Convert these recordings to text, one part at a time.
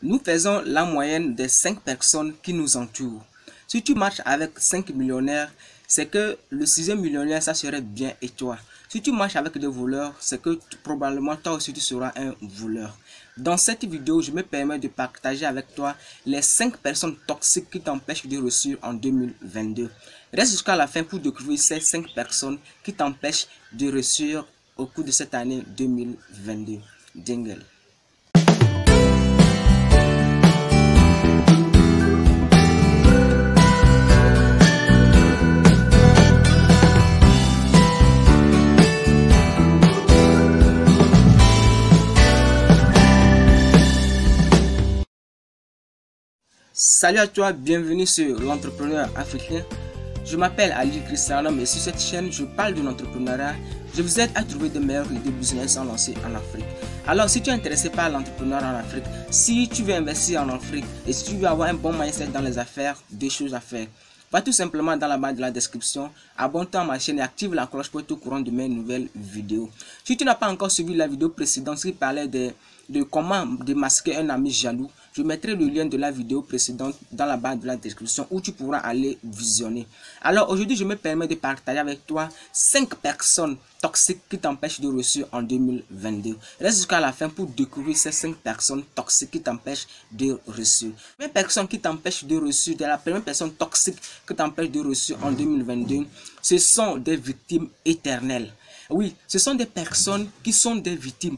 Nous faisons la moyenne des 5 personnes qui nous entourent. Si tu marches avec 5 millionnaires, c'est que le 6e millionnaire, ça serait bien et toi. Si tu marches avec des voleurs, c'est que probablement toi aussi tu seras un voleur. Dans cette vidéo, je me permets de partager avec toi les 5 personnes toxiques qui t'empêchent de réussir en 2022. Reste jusqu'à la fin pour découvrir ces 5 personnes qui t'empêchent de réussir au cours de cette année 2022. Jingle. Salut à toi, bienvenue sur l'entrepreneur africain. Je m'appelle Ali Cristiano et sur cette chaîne, je parle de l'entrepreneuriat. Je vous aide à trouver de meilleures idées de business en lancer en Afrique. Alors, si tu es intéressé par l'entrepreneuriat en Afrique, si tu veux investir en Afrique et si tu veux avoir un bon mindset dans les affaires, deux choses à faire. Va tout simplement dans la barre de la description, abonne-toi à ma chaîne et active la cloche pour être au courant de mes nouvelles vidéos. Si tu n'as pas encore suivi la vidéo précédente qui parlait de comment démasquer un ami jaloux, je mettrai le lien de la vidéo précédente dans la barre de la description où tu pourras aller visionner. Alors aujourd'hui, je me permets de partager avec toi 5 personnes toxiques qui t'empêchent de réussir en 2022. Reste jusqu'à la fin pour découvrir ces 5 personnes toxiques qui t'empêchent de réussir. Les personnes qui t'empêchent de réussir, la première personne toxique qui t'empêche de réussir en 2022, ce sont des victimes éternelles. Oui, ce sont des personnes qui sont des victimes.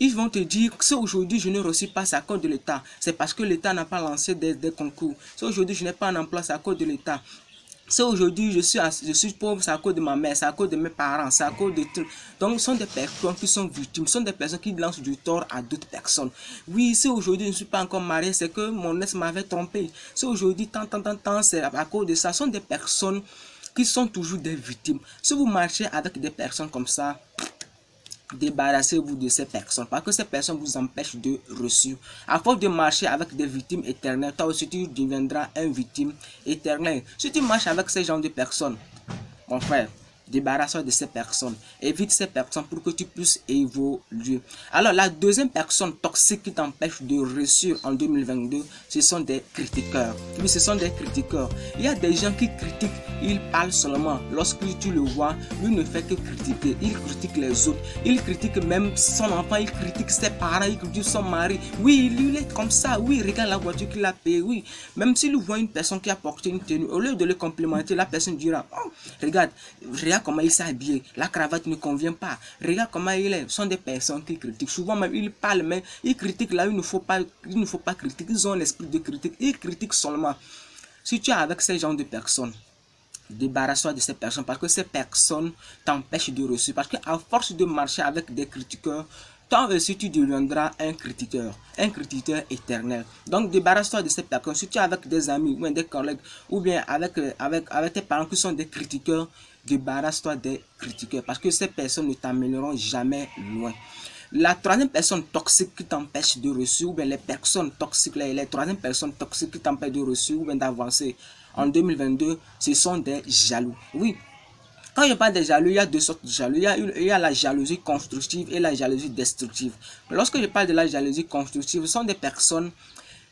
Ils vont te dire que si aujourd'hui je ne réussis pas, c'est à cause de l'État. C'est parce que l'État n'a pas lancé des concours. Si aujourd'hui je n'ai pas un emploi, c'est à cause de l'État. Si aujourd'hui je suis pauvre, c'est à cause de ma mère, c'est à cause de mes parents, c'est à cause de tout. Donc ce sont des personnes qui sont victimes, ce sont des personnes qui lancent du tort à d'autres personnes. Oui, si aujourd'hui je ne suis pas encore marié, c'est que mon ex m'avait trompé. Si aujourd'hui tant, c'est à cause de ça. Ce sont des personnes qui sont toujours des victimes. Si vous marchez avec des personnes comme ça, débarrassez-vous de ces personnes parce que ces personnes vous empêchent de réussir. À force de marcher avec des victimes éternelles, toi aussi tu deviendras une victime éternelle. Si tu marches avec ces genres de personnes, mon frère, débarrasse-toi de ces personnes. Évite ces personnes pour que tu puisses évoluer. Alors, la deuxième personne toxique qui t'empêche de réussir en 2022, ce sont des critiqueurs. Oui, ce sont des critiqueurs. Il y a des gens qui critiquent, ils parlent seulement. Lorsque tu le vois, lui ne fait que critiquer. Il critique les autres. Il critique même son enfant, il critique ses parents, il critique son mari. Oui, lui, il est comme ça. Oui, regarde la voiture qu'il a payée. Oui, même s'il voit une personne qui a porté une tenue, au lieu de le complimenter, la personne dira, oh, regarde comment il s'est habillé, la cravate ne convient pas, regarde comment il est. Ce sont des personnes qui critiquent. Souvent même ils parlent, mais ils critiquent là où il ne faut pas critiquer. Ils ont l'esprit de critique, ils critiquent seulement. Si tu es avec ces genres de personnes, débarrasse-toi de ces personnes parce que ces personnes t'empêchent de réussir. Parce qu'à force de marcher avec des critiqueurs, toi aussi tu deviendras un critiqueur éternel. Donc débarrasse-toi de ces personnes. Si tu es avec des amis ou des collègues ou bien avec tes parents qui sont des critiqueurs, débarrasse-toi des critiqueurs parce que ces personnes ne t'amèneront jamais loin. La troisième personne toxique qui t'empêche de réussir, ou bien les personnes toxiques, les troisième personnes toxiques qui t'empêchent de réussir ou bien d'avancer en 2022, ce sont des jaloux. Oui. Quand je parle de jaloux, il y a deux sortes de jaloux. Il y a la jalousie constructive et la jalousie destructive. Lorsque je parle de la jalousie constructive, ce sont des personnes,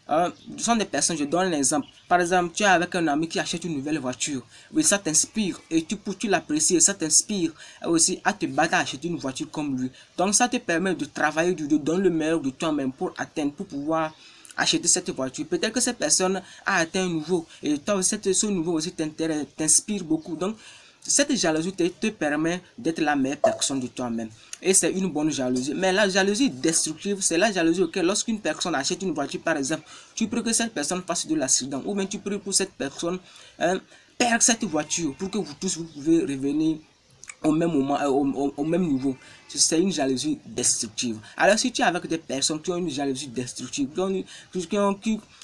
je donne un exemple. Par exemple, tu es avec un ami qui achète une nouvelle voiture. Oui, ça t'inspire et tu l'apprécies et ça t'inspire aussi à te battre à acheter une voiture comme lui. Donc ça te permet de travailler, de donner le meilleur de toi-même pour pouvoir acheter cette voiture. Peut-être que cette personne a atteint un niveau et toi, ce niveau aussi t'inspire beaucoup. Donc, cette jalousie te permet d'être la meilleure personne de toi-même. Et c'est une bonne jalousie. Mais la jalousie destructive, c'est la jalousie auquel lorsqu'une personne achète une voiture, par exemple, tu pries que cette personne fasse de l'accident. Ou bien tu pries pour cette personne perdre cette voiture pour que vous tous vous pouvez revenir au même moment, au même niveau. C'est une jalousie destructive. Alors si tu es avec des personnes qui ont une jalousie destructive,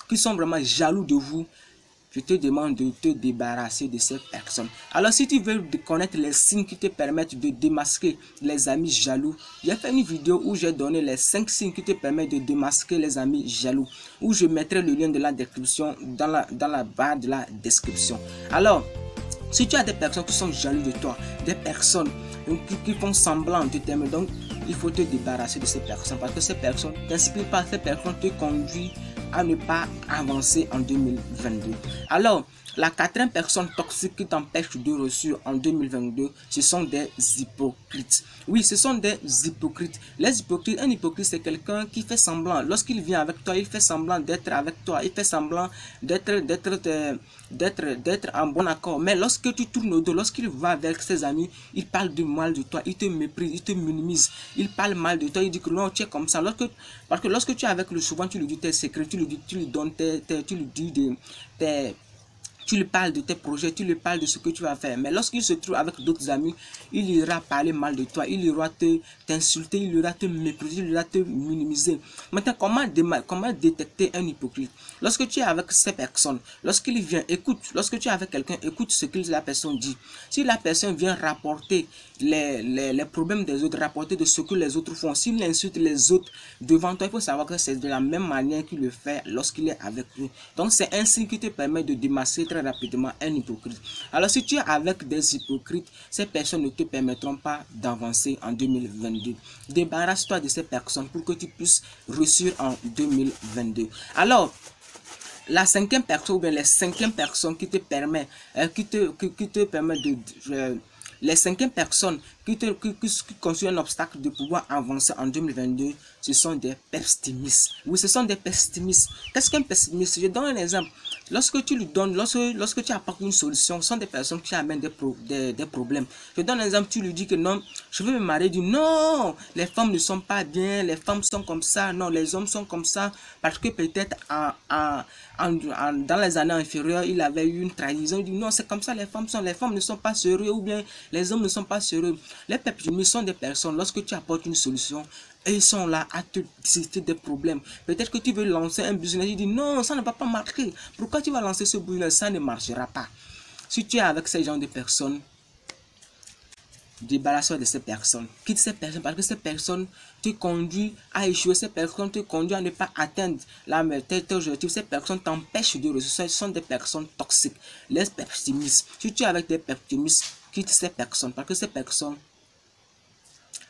qui sont vraiment jaloux de vous, je te demande de te débarrasser de ces personnes. Alors si tu veux connaître les signes qui te permettent de démasquer les amis jaloux, j'ai fait une vidéo où j'ai donné les 5 signes qui te permettent de démasquer les amis jaloux, où je mettrai le lien de la description dans la barre de la description. Alors, si tu as des personnes qui sont jalouses de toi, des personnes qui font semblant de t'aimer, donc il faut te débarrasser de ces personnes parce que ces personnes ne t'inspirent pas, ces personnes te conduisent à ne pas avancer en 2022. Alors, la quatrième personne toxique qui t'empêche de réussir en 2022, ce sont des hypocrites. Oui, ce sont des hypocrites. Les hypocrites, un hypocrite, c'est quelqu'un qui fait semblant. Lorsqu'il vient avec toi, il fait semblant d'être avec toi. Il fait semblant d'être en bon accord. Mais lorsque tu tournes au dos, lorsqu'il va avec ses amis, il parle de mal de toi. Il te méprise, il te minimise. Il parle mal de toi. Il dit que non, tu es comme ça. Parce que lorsque tu es avec lui, souvent tu lui dis tes secrets, tu lui donnes tu lui parles de tes projets, tu lui parles de ce que tu vas faire. Mais lorsqu'il se trouve avec d'autres amis, il ira parler mal de toi, il ira t'insulter, il ira te mépriser, il ira te minimiser. Maintenant, comment détecter un hypocrite? Lorsque tu es avec ces personnes, lorsqu'il vient, écoute. Lorsque tu es avec quelqu'un, écoute ce que la personne dit. Si la personne vient rapporter les problèmes des autres, rapporter de ce que les autres font, s'il insulte les autres devant toi, il faut savoir que c'est de la même manière qu'il le fait lorsqu'il est avec eux. Donc, c'est ainsi qui te permet de démasquer très rapidement un hypocrite. Alors, si tu es avec des hypocrites, ces personnes ne te permettront pas d'avancer en 2022. Débarrasse-toi de ces personnes pour que tu puisses réussir en 2022. Alors, la cinquième personne ou bien les cinquièmes personnes qui te permet les cinquièmes personnes qui constituent un obstacle de pouvoir avancer en 2022, ce sont des pessimistes. Oui, ce sont des pessimistes. Qu'est-ce qu'un pessimiste? Je donne un exemple. Lorsque tu lui donnes, lorsque tu apportes une solution, ce sont des personnes qui amènent des problèmes. Je donne un exemple, tu lui dis que non, je veux me marier, dis non, les femmes ne sont pas bien, les femmes sont comme ça, non, les hommes sont comme ça, parce que peut-être dans les années inférieures, il avait eu une trahison. Il dit non, c'est comme ça, les femmes ne sont pas sérieux, ou bien les hommes ne sont pas sérieux. Les pessimistes sont des personnes, lorsque tu apportes une solution, et ils sont là à te citer des problèmes. Peut-être que tu veux lancer un business, il dit non, ça ne va pas marcher. Pourquoi tu vas lancer ce business? Ça ne marchera pas. Si tu es avec ces gens de personnes, débarrasse-toi de ces personnes. Quitte ces personnes parce que ces personnes te conduisent à échouer. Ces personnes te conduisent à ne pas atteindre tes objectifs. Ces personnes t'empêchent de réussir. Ce sont des personnes toxiques. Les pessimistes. Si tu es avec des pessimistes, quitte ces personnes parce que ces personnes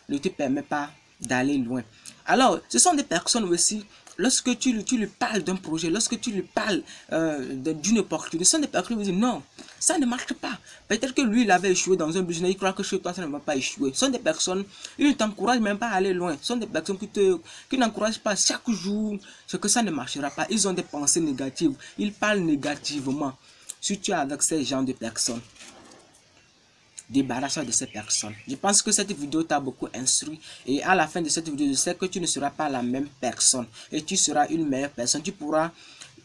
ne te permettent pas d'aller loin. Alors, ce sont des personnes aussi, lorsque tu lui parles d'un projet, lorsque tu lui parles d'une opportunité, ce sont des personnes qui disent non, ça ne marche pas. Peut-être que lui, il avait échoué dans un business, il croit que chez toi, ça ne va pas échouer. Ce sont des personnes, ils ne t'encouragent même pas à aller loin. Ce sont des personnes qui n'encouragent pas chaque jour ce que ça ne marchera pas. Ils ont des pensées négatives, ils parlent négativement. Si tu es avec ces gens de personnes, débarrasse-toi de ces personnes. Je pense que cette vidéo t'a beaucoup instruit et à la fin de cette vidéo, je sais que tu ne seras pas la même personne et tu seras une meilleure personne. Tu pourras,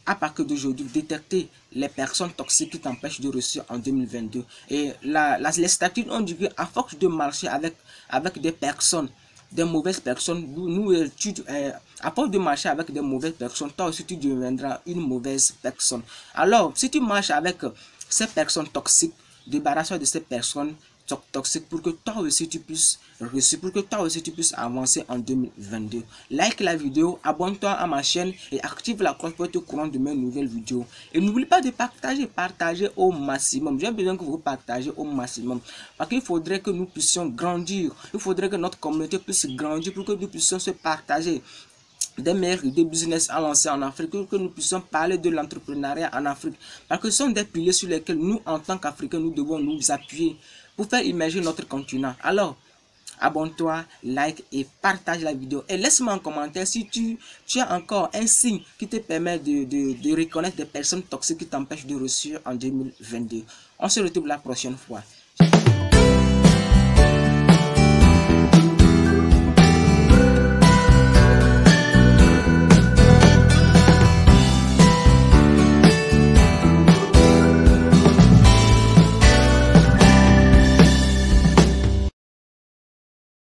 à partir d'aujourd'hui, détecter les personnes toxiques qui t'empêchent de réussir en 2022. Et les statistiques ont dit qu'à force de marcher avec des personnes, des mauvaises personnes, à force de marcher avec des mauvaises personnes, toi aussi tu deviendras une mauvaise personne. Alors, si tu marches avec ces personnes toxiques, débarrasse-toi de ces personnes toxiques pour que toi aussi tu puisses réussir, pour que toi aussi tu puisses avancer en 2022. Like la vidéo, abonne-toi à ma chaîne et active la cloche pour être au courant de mes nouvelles vidéos. Et n'oublie pas de partager au maximum. J'ai besoin que vous partagez au maximum parce qu'il faudrait que nous puissions grandir. Il faudrait que notre communauté puisse grandir pour que nous puissions se partager des meilleures idées business à lancer en Afrique, que nous puissions parler de l'entrepreneuriat en Afrique. Parce que ce sont des piliers sur lesquels nous, en tant qu'Africains, nous devons nous appuyer pour faire émerger notre continent. Alors, abonne-toi, like et partage la vidéo. Et laisse-moi un commentaire si tu as encore un signe qui te permet de reconnaître des personnes toxiques qui t'empêchent de réussir en 2022. On se retrouve la prochaine fois.